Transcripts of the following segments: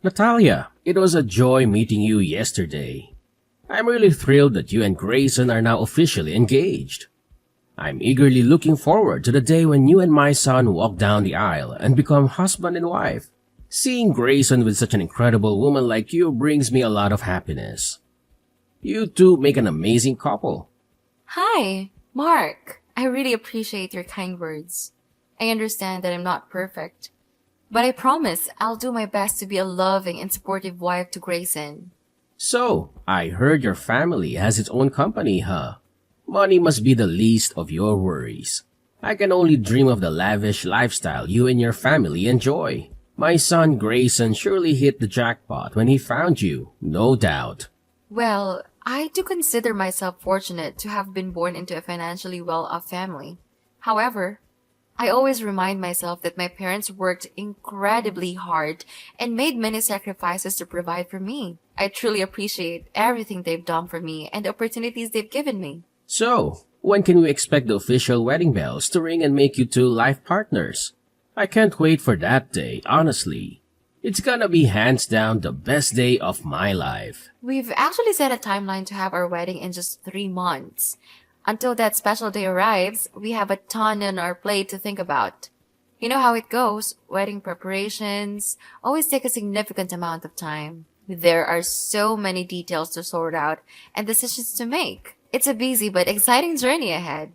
Natalia, it was a joy meeting you yesterday. I'm really thrilled that you and Grayson are now officially engaged. I'm eagerly looking forward to the day when you and my son walk down the aisle and become husband and wife. Seeing Grayson with such an incredible woman like you brings me a lot of happiness. You two make an amazing couple. Hi, Mark. I really appreciate your kind words. I understand that I'm not perfect, but I promise I'll do my best to be a loving and supportive wife to Grayson. So, I heard your family has its own company, huh? Money must be the least of your worries. I can only dream of the lavish lifestyle you and your family enjoy. My son Grayson surely hit the jackpot when he found you, no doubt. Well, I do consider myself fortunate to have been born into a financially well-off family. However, I always remind myself that my parents worked incredibly hard and made many sacrifices to provide for me. I truly appreciate everything they've done for me and the opportunities they've given me. So, when can we expect the official wedding bells to ring and make you two life partners? I can't wait for that day, honestly. It's gonna be hands down the best day of my life. We've actually set a timeline to have our wedding in just 3 months. Until that special day arrives, we have a ton on our plate to think about. You know how it goes, wedding preparations always take a significant amount of time. There are so many details to sort out and decisions to make. It's a busy but exciting journey ahead.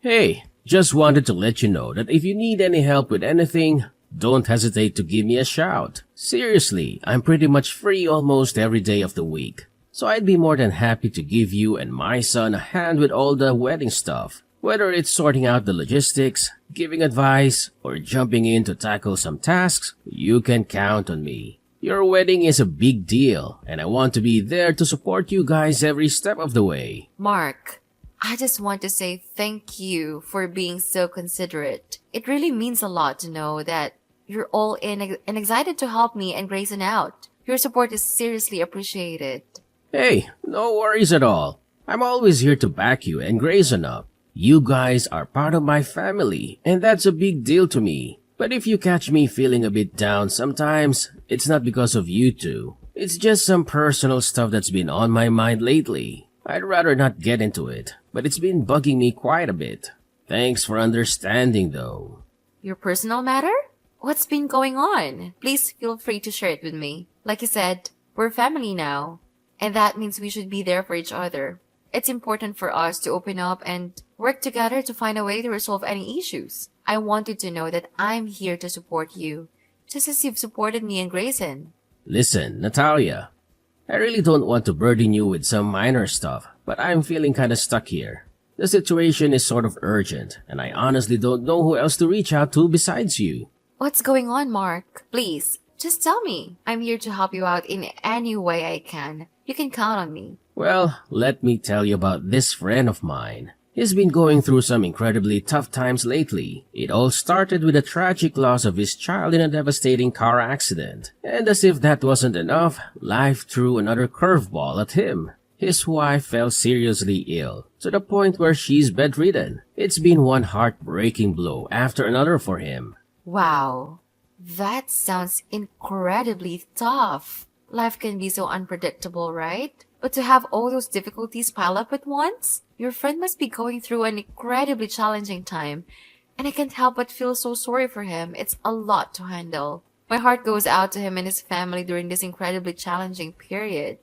Hey, just wanted to let you know that if you need any help with anything, don't hesitate to give me a shout. Seriously, I'm pretty much free almost every day of the week. So I'd be more than happy to give you and my son a hand with all the wedding stuff. Whether it's sorting out the logistics, giving advice, or jumping in to tackle some tasks, you can count on me. Your wedding is a big deal, and I want to be there to support you guys every step of the way. Mark, I just want to say thank you for being so considerate. It really means a lot to know that you're all in and excited to help me and Grayson out. Your support is seriously appreciated. Hey, no worries at all. I'm always here to back you and Grayson up. You guys are part of my family, and that's a big deal to me. But if you catch me feeling a bit down sometimes, it's not because of you two. It's just some personal stuff that's been on my mind lately. I'd rather not get into it, but it's been bugging me quite a bit. Thanks for understanding though. Your personal matter? What's been going on? Please feel free to share it with me. Like you said, we're family now, and that means we should be there for each other. It's important for us to open up and work together to find a way to resolve any issues. I want you to know that I'm here to support you, just as you've supported me and Grayson. Listen, Natalia, I really don't want to burden you with some minor stuff, but I'm feeling kinda stuck here. The situation is sort of urgent, and I honestly don't know who else to reach out to besides you. What's going on, Mark? Please, just tell me. I'm here to help you out in any way I can. You can count on me. Well, let me tell you about this friend of mine. He's been going through some incredibly tough times lately. It all started with the tragic loss of his child in a devastating car accident. And as if that wasn't enough, life threw another curveball at him. His wife fell seriously ill, to the point where she's bedridden. It's been one heartbreaking blow after another for him. Wow, that sounds incredibly tough. Life can be so unpredictable, right? But to have all those difficulties pile up at once? Your friend must be going through an incredibly challenging time, and I can't help but feel so sorry for him. It's a lot to handle. My heart goes out to him and his family during this incredibly challenging period.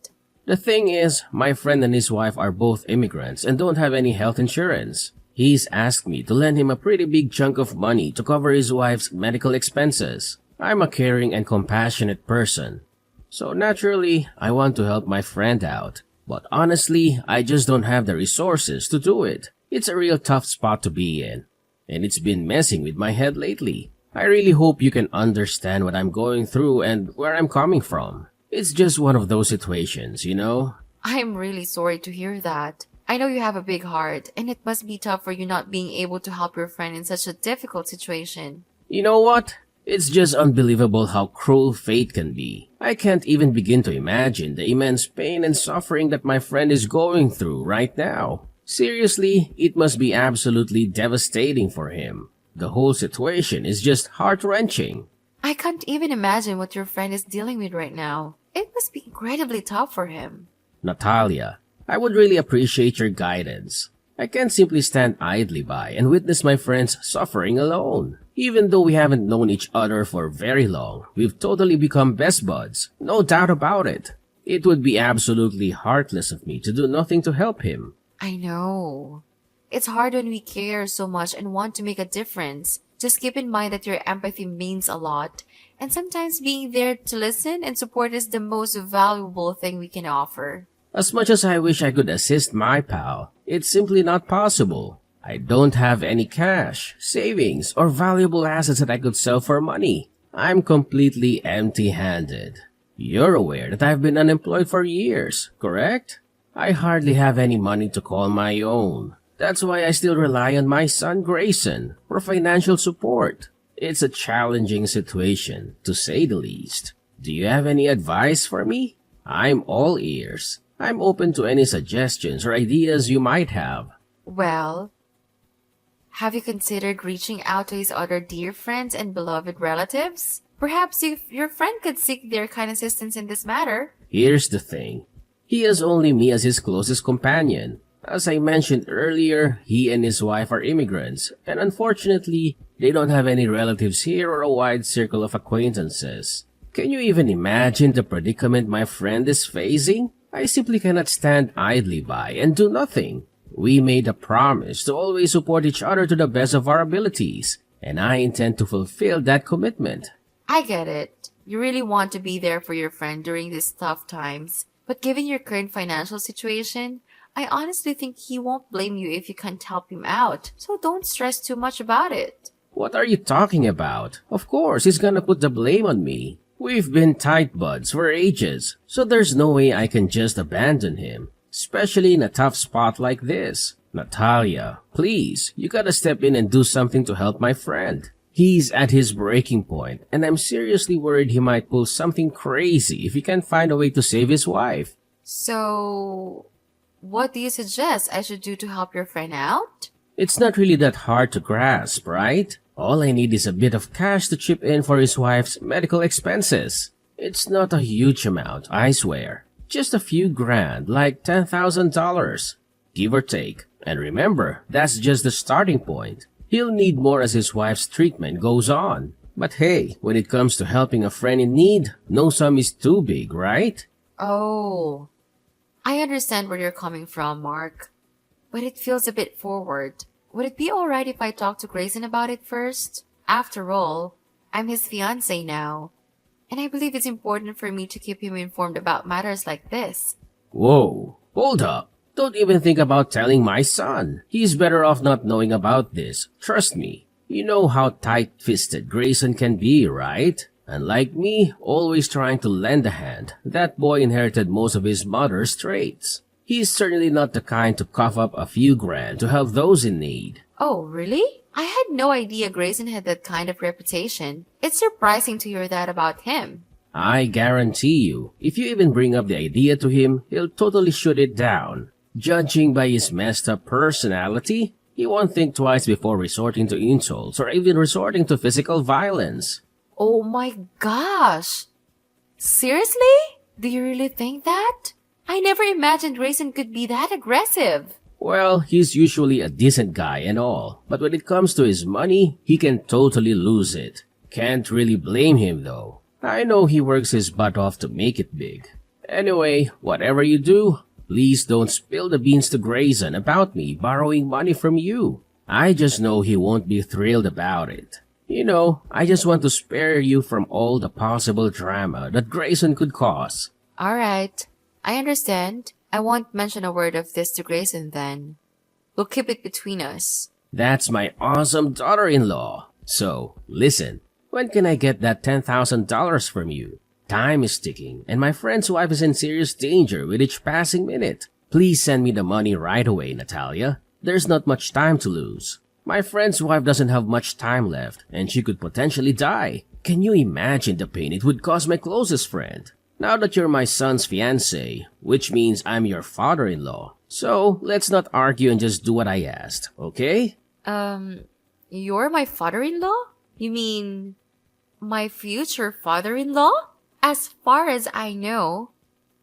The thing is, my friend and his wife are both immigrants and don't have any health insurance. He's asked me to lend him a pretty big chunk of money to cover his wife's medical expenses. I'm a caring and compassionate person, so naturally, I want to help my friend out. But honestly, I just don't have the resources to do it. It's a real tough spot to be in, and it's been messing with my head lately. I really hope you can understand what I'm going through and where I'm coming from. It's just one of those situations, you know? I'm really sorry to hear that. I know you have a big heart, and it must be tough for you not being able to help your friend in such a difficult situation. You know what? It's just unbelievable how cruel fate can be. I can't even begin to imagine the immense pain and suffering that my friend is going through right now. Seriously, it must be absolutely devastating for him. The whole situation is just heart-wrenching. I can't even imagine what your friend is dealing with right now. It must be incredibly tough for him. Natalia, I would really appreciate your guidance. I can't simply stand idly by and witness my friends suffering alone. Even though we haven't known each other for very long, we've totally become best buds. No doubt about it. It would be absolutely heartless of me to do nothing to help him. I know. It's hard when we care so much and want to make a difference. Just keep in mind that your empathy means a lot, and sometimes being there to listen and support is the most valuable thing we can offer. As much as I wish I could assist my pal, it's simply not possible. I don't have any cash, savings, or valuable assets that I could sell for money. I'm completely empty-handed. You're aware that I've been unemployed for years, correct? I hardly have any money to call my own. That's why I still rely on my son Grayson for financial support. It's a challenging situation, to say the least. Do you have any advice for me? I'm all ears. I'm open to any suggestions or ideas you might have. Well, have you considered reaching out to his other dear friends and beloved relatives? Perhaps if your friend could seek their kind assistance in this matter. Here's the thing. He has only me as his closest companion. As I mentioned earlier, he and his wife are immigrants, and unfortunately, they don't have any relatives here or a wide circle of acquaintances. Can you even imagine the predicament my friend is facing? I simply cannot stand idly by and do nothing. We made a promise to always support each other to the best of our abilities, and I intend to fulfill that commitment. I get it. You really want to be there for your friend during these tough times, but given your current financial situation, I honestly think he won't blame you if you can't help him out, so don't stress too much about it. What are you talking about? Of course, he's gonna put the blame on me. We've been tight buds for ages, so there's no way I can just abandon him, especially in a tough spot like this. Natalia, please, you gotta step in and do something to help my friend. He's at his breaking point, and I'm seriously worried he might pull something crazy if he can't find a way to save his wife. So, what do you suggest I should do to help your friend out? It's not really that hard to grasp, right? All I need is a bit of cash to chip in for his wife's medical expenses. It's not a huge amount, I swear. Just a few grand, like $10,000, give or take. And remember, that's just the starting point. He'll need more as his wife's treatment goes on. But hey, when it comes to helping a friend in need, no sum is too big, right? Oh, I understand where you're coming from, Mark. But it feels a bit forward. Would it be alright if I talk to Grayson about it first? After all, I'm his fiancé now. And I believe it's important for me to keep him informed about matters like this. Whoa, hold up. Don't even think about telling my son. He's better off not knowing about this. Trust me. You know how tight-fisted Grayson can be, right? Unlike me, always trying to lend a hand, that boy inherited most of his mother's traits. He's certainly not the kind to cough up a few grand to help those in need. Oh, really? I had no idea Grayson had that kind of reputation. It's surprising to hear that about him. I guarantee you, if you even bring up the idea to him, he'll totally shoot it down. Judging by his messed up personality, he won't think twice before resorting to insults or even resorting to physical violence. Oh my gosh! Seriously? Do you really think that? I never imagined Grayson could be that aggressive. Well, he's usually a decent guy and all, but when it comes to his money, he can totally lose it. Can't really blame him though. I know he works his butt off to make it big. Anyway, whatever you do, please don't spill the beans to Grayson about me borrowing money from you. I just know he won't be thrilled about it. You know, I just want to spare you from all the possible drama that Grayson could cause. Alright, I understand. I won't mention a word of this to Grayson then. We'll keep it between us. That's my awesome daughter-in-law. So, listen, when can I get that $10,000 from you? Time is ticking, and my friend's wife is in serious danger with each passing minute. Please send me the money right away, Natalia. There's not much time to lose. My friend's wife doesn't have much time left, and she could potentially die. Can you imagine the pain it would cause my closest friend? Now that you're my son's fiancé, which means I'm your father-in-law. So, let's not argue and just do what I asked, okay? You're my father-in-law? You mean My future father-in-law? As far as I know,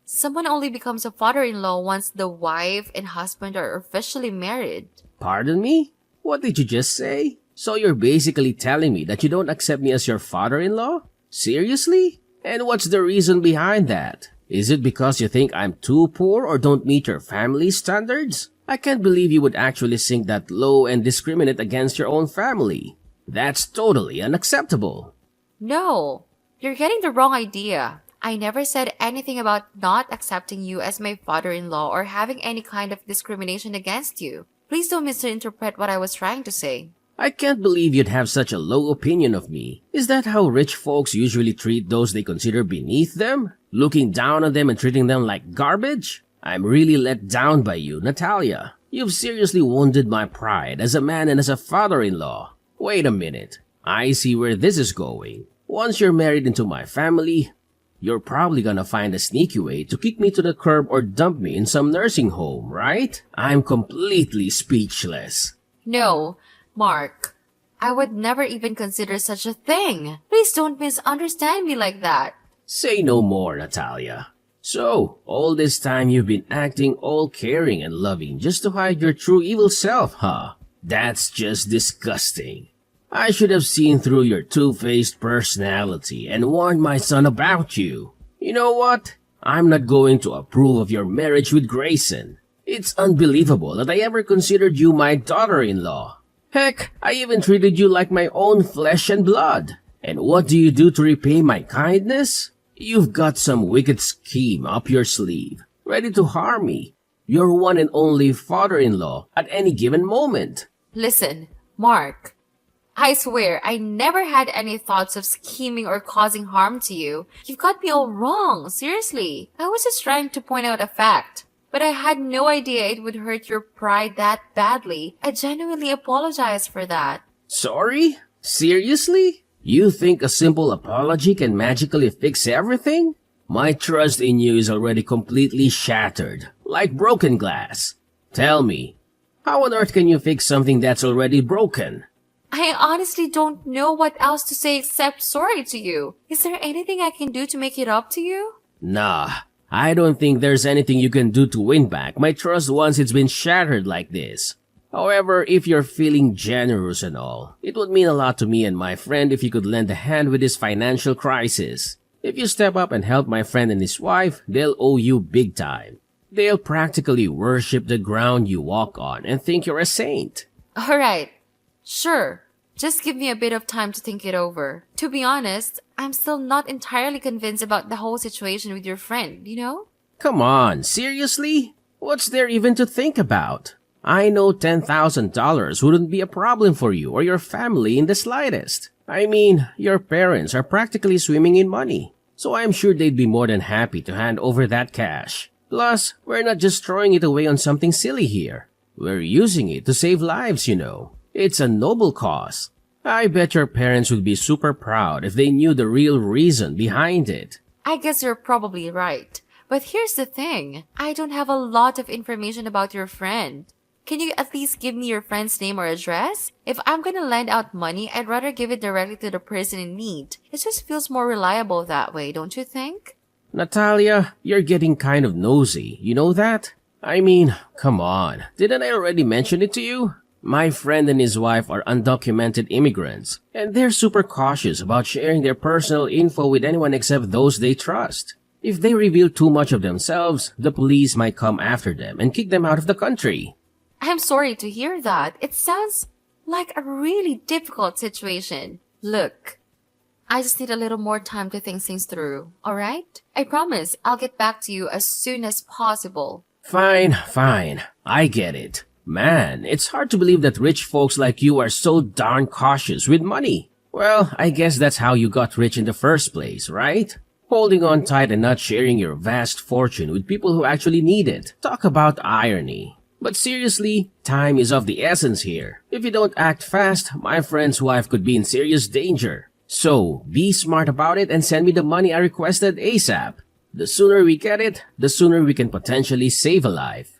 someone only becomes a father-in-law once the wife and husband are officially married. Pardon me? What did you just say? So you're basically telling me that you don't accept me as your father-in-law? Seriously? And what's the reason behind that? Is it because you think I'm too poor or don't meet your family standards? I can't believe you would actually sink that low and discriminate against your own family. That's totally unacceptable. No, you're getting the wrong idea. I never said anything about not accepting you as my father-in-law or having any kind of discrimination against you. Please don't misinterpret what I was trying to say. I can't believe you'd have such a low opinion of me. Is that how rich folks usually treat those they consider beneath them? Looking down on them and treating them like garbage? I'm really let down by you, Natalia. You've seriously wounded my pride as a man and as a father-in-law. Wait a minute. I see where this is going. Once you're married into my family, you're probably gonna find a sneaky way to kick me to the curb or dump me in some nursing home, right? I'm completely speechless. No, Mark, I would never even consider such a thing. Please don't misunderstand me like that. Say no more, Natalia. So, all this time you've been acting all caring and loving just to hide your true evil self, huh? That's just disgusting. I should have seen through your two-faced personality and warned my son about you. You know what? I'm not going to approve of your marriage with Grayson. It's unbelievable that I ever considered you my daughter-in-law. Heck, I even treated you like my own flesh and blood. And what do you do to repay my kindness? You've got some wicked scheme up your sleeve, ready to harm me, your one and only father-in-law, at any given moment. Listen, Mark, I swear I never had any thoughts of scheming or causing harm to you. You've got me all wrong, seriously. I was just trying to point out a fact. But I had no idea it would hurt your pride that badly. I genuinely apologize for that. Sorry? Seriously? You think a simple apology can magically fix everything? My trust in you is already completely shattered, like broken glass. Tell me, how on earth can you fix something that's already broken? I honestly don't know what else to say except sorry to you. Is there anything I can do to make it up to you? Nah, I don't think there's anything you can do to win back my trust once it's been shattered like this. However, if you're feeling generous and all, it would mean a lot to me and my friend if you could lend a hand with this financial crisis. If you step up and help my friend and his wife, they'll owe you big time. They'll practically worship the ground you walk on and think you're a saint. Alright, sure. Just give me a bit of time to think it over. To be honest, I'm still not entirely convinced about the whole situation with your friend, you know? Come on, seriously? What's there even to think about? I know $10,000 wouldn't be a problem for you or your family in the slightest. I mean, your parents are practically swimming in money, so I'm sure they'd be more than happy to hand over that cash. Plus, we're not just throwing it away on something silly here. We're using it to save lives, you know. It's a noble cause. I bet your parents would be super proud if they knew the real reason behind it. I guess you're probably right. But here's the thing. I don't have a lot of information about your friend. Can you at least give me your friend's name or address? If I'm gonna lend out money, I'd rather give it directly to the person in need. It just feels more reliable that way, don't you think? Natalia, you're getting kind of nosy, you know that? I mean, come on, didn't I already mention it to you? My friend and his wife are undocumented immigrants, and they're super cautious about sharing their personal info with anyone except those they trust. If they reveal too much of themselves, the police might come after them and kick them out of the country. I'm sorry to hear that. It sounds like a really difficult situation. Look, I just need a little more time to think things through, alright? I promise I'll get back to you as soon as possible. Fine. I get it. Man, it's hard to believe that rich folks like you are so darn cautious with money. Well, I guess that's how you got rich in the first place, right? Holding on tight and not sharing your vast fortune with people who actually need it. Talk about irony. But seriously, time is of the essence here. If you don't act fast, my friend's wife could be in serious danger. So, be smart about it and send me the money I requested ASAP. The sooner we get it, the sooner we can potentially save a life.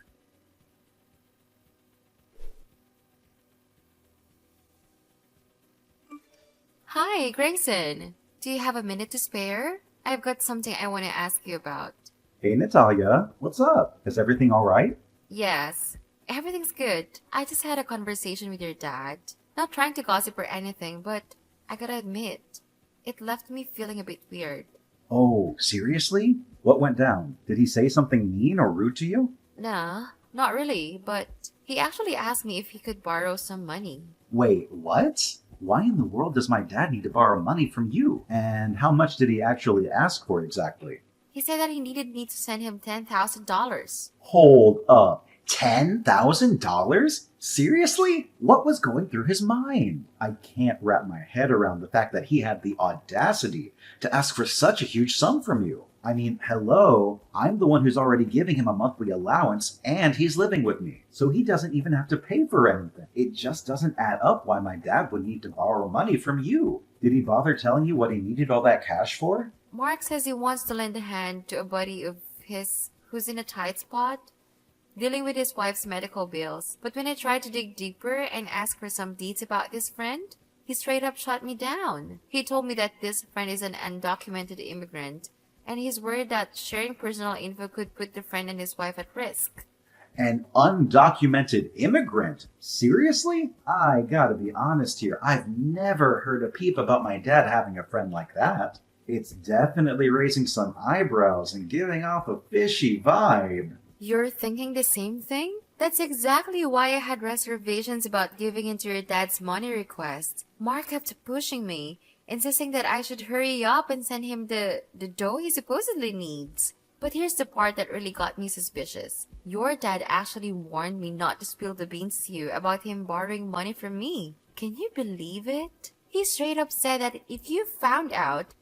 Hi, Grayson. Do you have a minute to spare? I've got something I want to ask you about. Hey Natalia, what's up? Is everything all right? Yes, everything's good. I just had a conversation with your dad. Not trying to gossip or anything, but I gotta admit, it left me feeling a bit weird. Oh, seriously? What went down? Did he say something mean or rude to you? Nah, not really, but he actually asked me if he could borrow some money. Wait, what? Why in the world does my dad need to borrow money from you? And how much did he actually ask for exactly? He said that he needed me to send him $10,000. Hold up. $10,000? Seriously? What was going through his mind? I can't wrap my head around the fact that he had the audacity to ask for such a huge sum from you. I mean, hello, I'm the one who's already giving him a monthly allowance and he's living with me, so he doesn't even have to pay for anything. It just doesn't add up why my dad would need to borrow money from you. Did he bother telling you what he needed all that cash for? Mark says he wants to lend a hand to a buddy of his who's in a tight spot, dealing with his wife's medical bills. But when I tried to dig deeper and ask for some deeds about this friend, he straight up shut me down. He told me that this friend is an undocumented immigrant, and he's worried that sharing personal info could put the friend and his wife at risk. An undocumented immigrant? Seriously? I gotta be honest here, I've never heard a peep about my dad having a friend like that. It's definitely raising some eyebrows and giving off a fishy vibe. You're thinking the same thing? That's exactly why I had reservations about giving in to your dad's money request. Mark kept pushing me, insisting that I should hurry up and send him the dough he supposedly needs. But here's the part that really got me suspicious. Your dad actually warned me not to spill the beans to you about him borrowing money from me. Can you believe it? He straight up said that if you found out,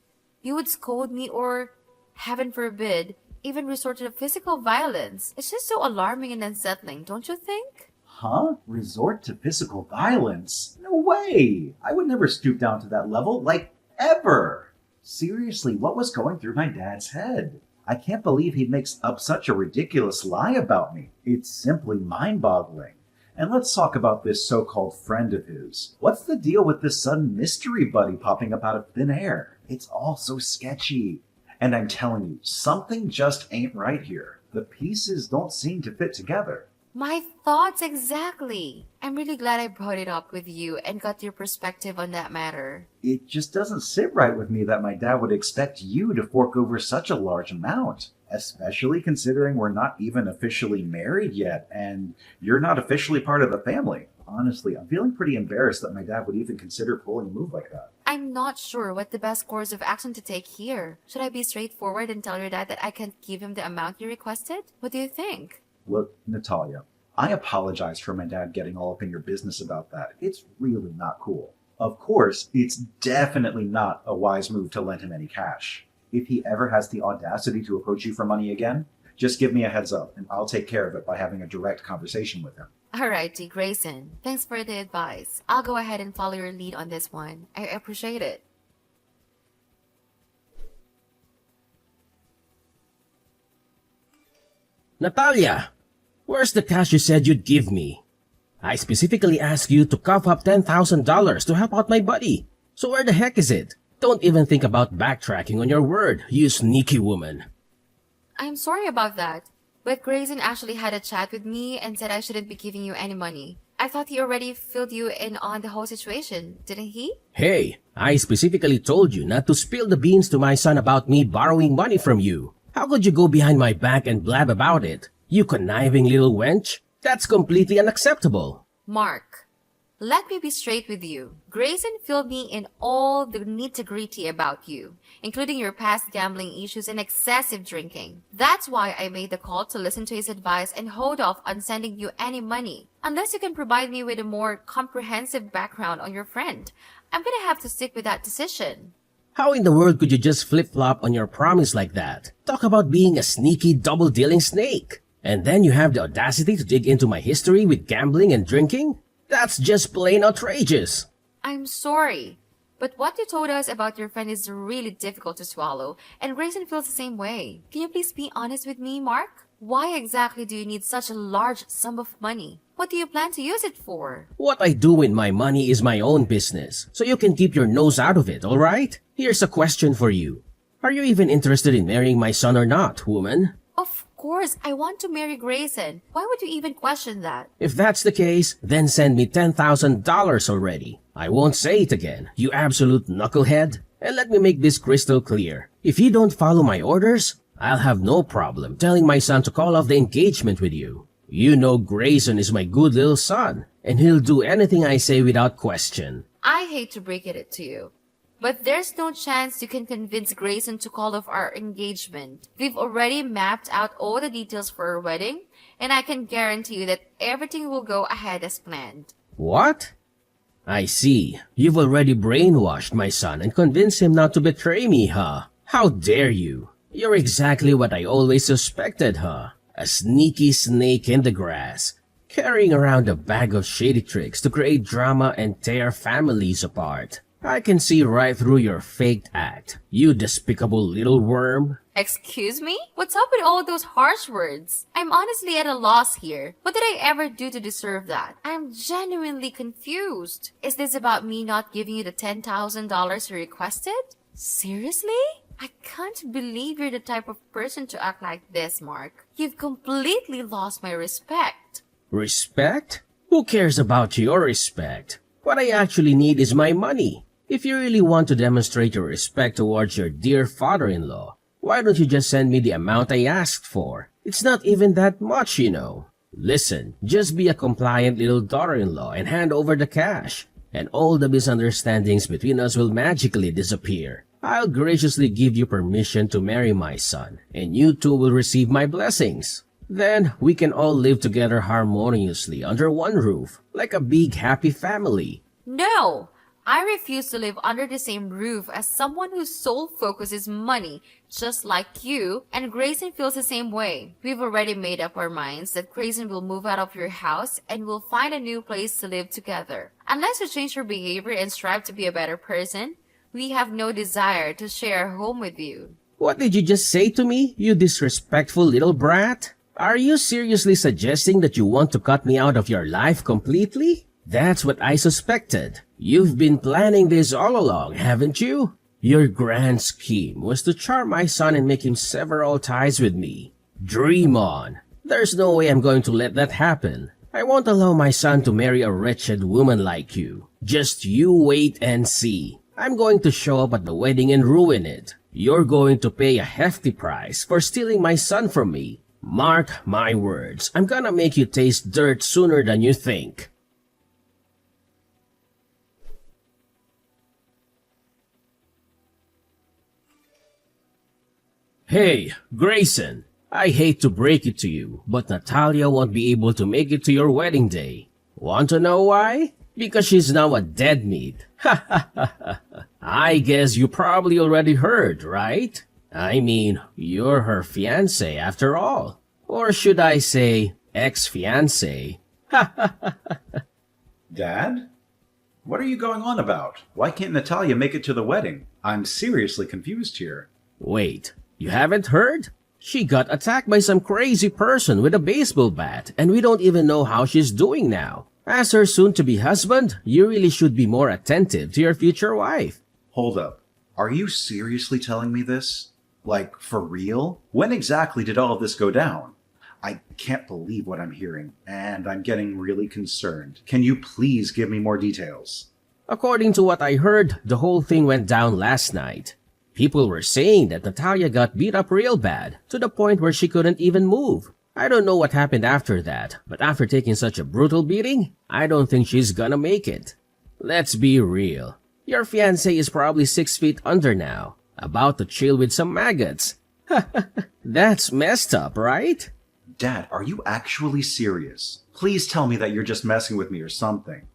you would scold me or, heaven forbid, even resort to physical violence. It's just so alarming and unsettling, don't you think? Huh? Resort to physical violence? No way! I would never stoop down to that level, like, ever! Seriously, what was going through my dad's head? I can't believe he makes up such a ridiculous lie about me. It's simply mind-boggling. And let's talk about this so-called friend of his. What's the deal with this sudden mystery buddy popping up out of thin air? It's all so sketchy. And I'm telling you, something just ain't right here. The pieces don't seem to fit together. My thoughts exactly. I'm really glad I brought it up with you and got your perspective on that matter. It just doesn't sit right with me that my dad would expect you to fork over such a large amount, especially considering we're not even officially married yet and you're not officially part of the family. Honestly, I'm feeling pretty embarrassed that my dad would even consider pulling a move like that. I'm not sure what the best course of action to take here. Should I be straightforward and tell your dad that I can't give him the amount you requested? What do you think? Look, Natalia, I apologize for my dad getting all up in your business about that. It's really not cool. Of course, it's definitely not a wise move to lend him any cash. If he ever has the audacity to approach you for money again, just give me a heads up and I'll take care of it by having a direct conversation with him. Alrighty, Grayson. Thanks for the advice. I'll go ahead and follow your lead on this one. I appreciate it. Natalia, where's the cash you said you'd give me? I specifically asked you to cough up $10,000 to help out my buddy. So where the heck is it? Don't even think about backtracking on your word, you sneaky woman. I'm sorry about that, but Grayson actually had a chat with me and said I shouldn't be giving you any money. I thought he already filled you in on the whole situation, didn't he? Hey, I specifically told you not to spill the beans to my son about me borrowing money from you. How could you go behind my back and blab about it? You conniving little wench? That's completely unacceptable. Mark, let me be straight with you. Grayson filled me in all the nitty-gritty about you, including your past gambling issues and excessive drinking. That's why I made the call to listen to his advice and hold off on sending you any money. Unless you can provide me with a more comprehensive background on your friend, I'm gonna have to stick with that decision. How in the world could you just flip-flop on your promise like that? Talk about being a sneaky double-dealing snake. And then you have the audacity to dig into my history with gambling and drinking? That's just plain outrageous. I'm sorry, but what you told us about your friend is really difficult to swallow, and Grayson feels the same way. Can you please be honest with me, Mark? Why exactly do you need such a large sum of money? What do you plan to use it for? What I do with my money is my own business, so you can keep your nose out of it, alright? Here's a question for you. Are you even interested in marrying my son or not, woman? Of course, I want to marry Grayson. Why would you even question that? If that's the case, then send me $10,000 already. I won't say it again, you absolute knucklehead. And let me make this crystal clear. If you don't follow my orders, I'll have no problem telling my son to call off the engagement with you. You know Grayson is my good little son, and he'll do anything I say without question. I hate to break it to you, but there's no chance you can convince Grayson to call off our engagement. We've already mapped out all the details for our wedding, and I can guarantee you that everything will go ahead as planned. What? I see. You've already brainwashed my son and convinced him not to betray me, huh? How dare you? You're exactly what I always suspected, huh? A sneaky snake in the grass, carrying around a bag of shady tricks to create drama and tear families apart. I can see right through your faked act, you despicable little worm. Excuse me? What's up with all those harsh words? I'm honestly at a loss here. What did I ever do to deserve that? I'm genuinely confused. Is this about me not giving you the $10,000 you requested? Seriously? I can't believe you're the type of person to act like this, Mark. You've completely lost my respect. Respect? Who cares about your respect? What I actually need is my money. If you really want to demonstrate your respect towards your dear father-in-law, why don't you just send me the amount I asked for? It's not even that much, you know. Listen, just be a compliant little daughter-in-law and hand over the cash, and all the misunderstandings between us will magically disappear. I'll graciously give you permission to marry my son, and you two will receive my blessings. Then we can all live together harmoniously under one roof, like a big happy family. No! I refuse to live under the same roof as someone whose sole focus is money, just like you, and Grayson feels the same way. We've already made up our minds that Grayson will move out of your house and we'll find a new place to live together. Unless you change your behavior and strive to be a better person, we have no desire to share a home with you. What did you just say to me, you disrespectful little brat? Are you seriously suggesting that you want to cut me out of your life completely? That's what I suspected. You've been planning this all along, haven't you? Your grand scheme was to charm my son and make him sever all ties with me. Dream on. There's no way I'm going to let that happen. I won't allow my son to marry a wretched woman like you. Just you wait and see. I'm going to show up at the wedding and ruin it. You're going to pay a hefty price for stealing my son from me. Mark my words, I'm gonna make you taste dirt sooner than you think. Hey, Grayson, I hate to break it to you, but Natalia won't be able to make it to your wedding day. Want to know why? Because she's now a dead meat. Ha ha ha ha. I guess you probably already heard, right? I mean, you're her fiancé after all. Or should I say, ex-fiancé? Ha ha ha ha. Dad? What are you going on about? Why can't Natalia make it to the wedding? I'm seriously confused here. Wait, you haven't heard? She got attacked by some crazy person with a baseball bat, and we don't even know how she's doing now. As her soon-to-be husband, you really should be more attentive to your future wife. Hold up. Are you seriously telling me this? Like, for real? When exactly did all of this go down? I can't believe what I'm hearing, and I'm getting really concerned. Can you please give me more details? According to what I heard, the whole thing went down last night. People were saying that Natalia got beat up real bad, to the point where she couldn't even move. I don't know what happened after that, but after taking such a brutal beating, I don't think she's gonna make it. Let's be real. Your fiancé is probably 6 feet under now, about to chill with some maggots. That's messed up, right? Dad, are you actually serious? Please tell me that you're just messing with me or something.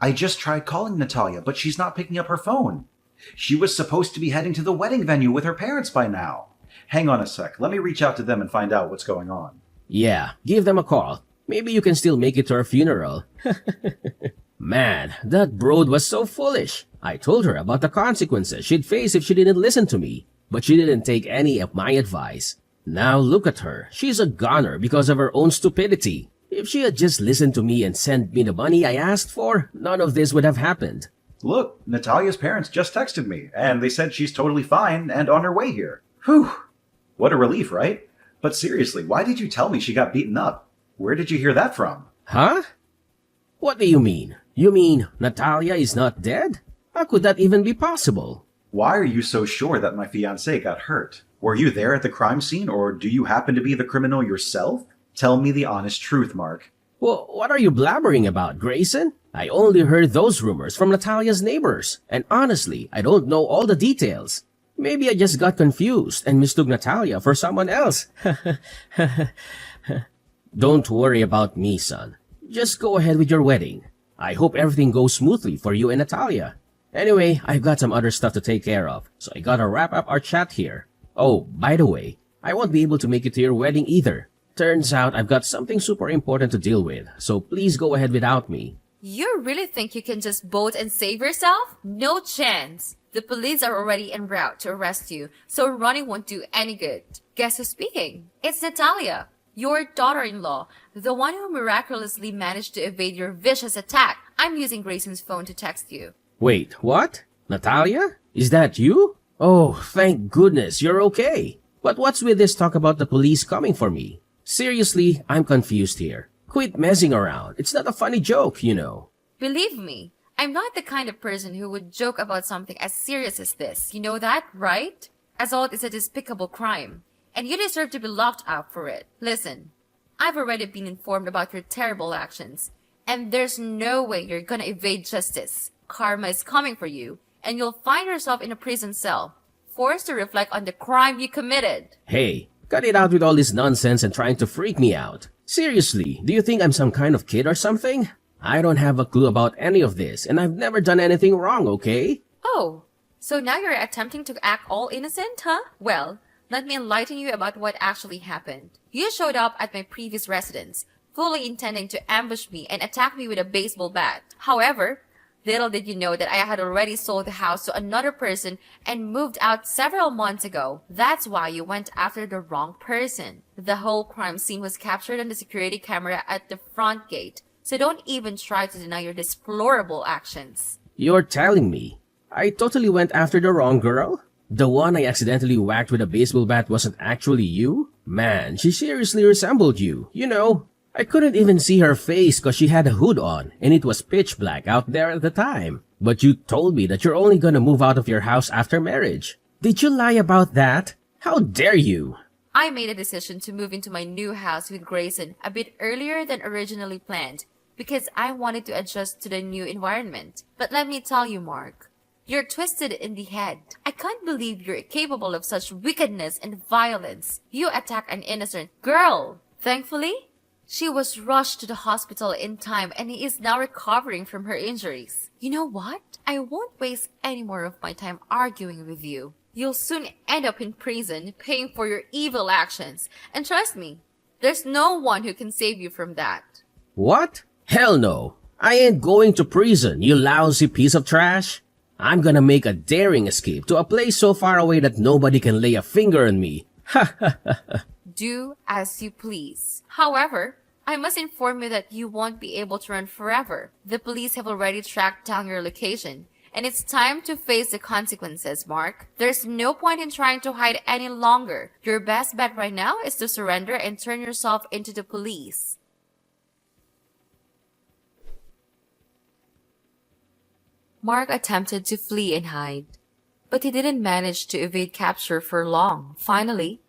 I just tried calling Natalia, but she's not picking up her phone. She was supposed to be heading to the wedding venue with her parents by now. Hang on a sec. Let me reach out to them and find out what's going on. Yeah, give them a call. Maybe you can still make it to her funeral. Man, that broad was so foolish. I told her about the consequences she'd face if she didn't listen to me, but she didn't take any of my advice. Now look at her. She's a goner because of her own stupidity. If she had just listened to me and sent me the money I asked for, none of this would have happened. Look, Natalia's parents just texted me, and they said she's totally fine and on her way here. Whew! What a relief, right? But seriously, why did you tell me she got beaten up? Where did you hear that from? Huh? What do you mean? You mean Natalia is not dead? How could that even be possible? Why are you so sure that my fiancé got hurt? Were you there at the crime scene, or do you happen to be the criminal yourself? Tell me the honest truth, Mark. Well, what are you blabbering about, Grayson? I only heard those rumors from Natalia's neighbors, and honestly, I don't know all the details. Maybe I just got confused and mistook Natalia for someone else. Don't worry about me, son. Just go ahead with your wedding. I hope everything goes smoothly for you and Natalia. Anyway, I've got some other stuff to take care of, so I gotta wrap up our chat here. Oh, by the way, I won't be able to make it to your wedding either. Turns out I've got something super important to deal with, so please go ahead without me. You really think you can just bolt and save yourself? No chance. The police are already en route to arrest you, so running won't do any good. Guess who's speaking? It's Natalia, your daughter-in-law, the one who miraculously managed to evade your vicious attack. I'm using Grayson's phone to text you. Wait, what? Natalia? Is that you? Oh, thank goodness you're okay. But what's with this talk about the police coming for me? Seriously, I'm confused here. Quit messing around. It's not a funny joke, you know. Believe me, I'm not the kind of person who would joke about something as serious as this. You know that, right? Assault is a despicable crime, and you deserve to be locked up for it. Listen, I've already been informed about your terrible actions, and there's no way you're gonna evade justice. Karma is coming for you, and you'll find yourself in a prison cell, forced to reflect on the crime you committed. Hey, cut it out with all this nonsense and trying to freak me out. Seriously, do you think I'm some kind of kid or something? I don't have a clue about any of this, and I've never done anything wrong, okay? Oh, so now you're attempting to act all innocent, huh? Well, let me enlighten you about what actually happened. You showed up at my previous residence, fully intending to ambush me and attack me with a baseball bat. However, little did you know that I had already sold the house to another person and moved out several months ago. That's why you went after the wrong person. The whole crime scene was captured on the security camera at the front gate, so don't even try to deny your deplorable actions. You're telling me I totally went after the wrong girl? The one I accidentally whacked with a baseball bat wasn't actually you? Man, she seriously resembled you, you know. I couldn't even see her face cause she had a hood on, and it was pitch black out there at the time. But you told me that you're only gonna move out of your house after marriage. Did you lie about that? How dare you? I made a decision to move into my new house with Grayson a bit earlier than originally planned because I wanted to adjust to the new environment. But let me tell you, Mark, you're twisted in the head. I can't believe you're capable of such wickedness and violence. You attack an innocent girl. Thankfully, she was rushed to the hospital in time and he is now recovering from her injuries. You know what? I won't waste any more of my time arguing with you. You'll soon end up in prison paying for your evil actions. And trust me, there's no one who can save you from that. What? Hell no. I ain't going to prison, you lousy piece of trash. I'm gonna make a daring escape to a place so far away that nobody can lay a finger on me. Ha ha ha ha. Do as you please. However, I must inform you that you won't be able to run forever. The police have already tracked down your location, and it's time to face the consequences, Mark. There's no point in trying to hide any longer. Your best bet right now is to surrender and turn yourself into the police. Mark attempted to flee and hide, but he didn't manage to evade capture for long. Finally,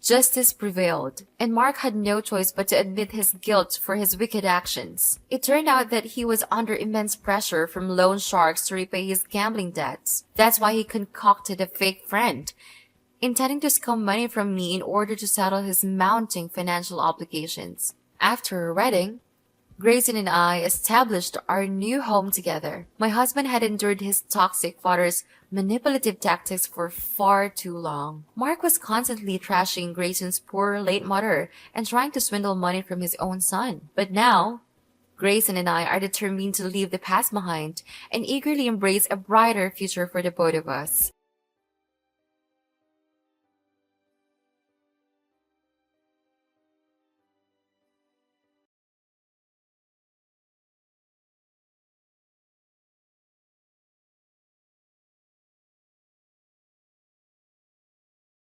justice prevailed, and Mark had no choice but to admit his guilt for his wicked actions. It turned out that he was under immense pressure from loan sharks to repay his gambling debts. That's why he concocted a fake friend, intending to scam money from me in order to settle his mounting financial obligations. After a wedding, Grayson and I established our new home together. My husband had endured his toxic father's manipulative tactics for far too long. Mark was constantly trashing Grayson's poor late mother and trying to swindle money from his own son. But now, Grayson and I are determined to leave the past behind and eagerly embrace a brighter future for the both of us.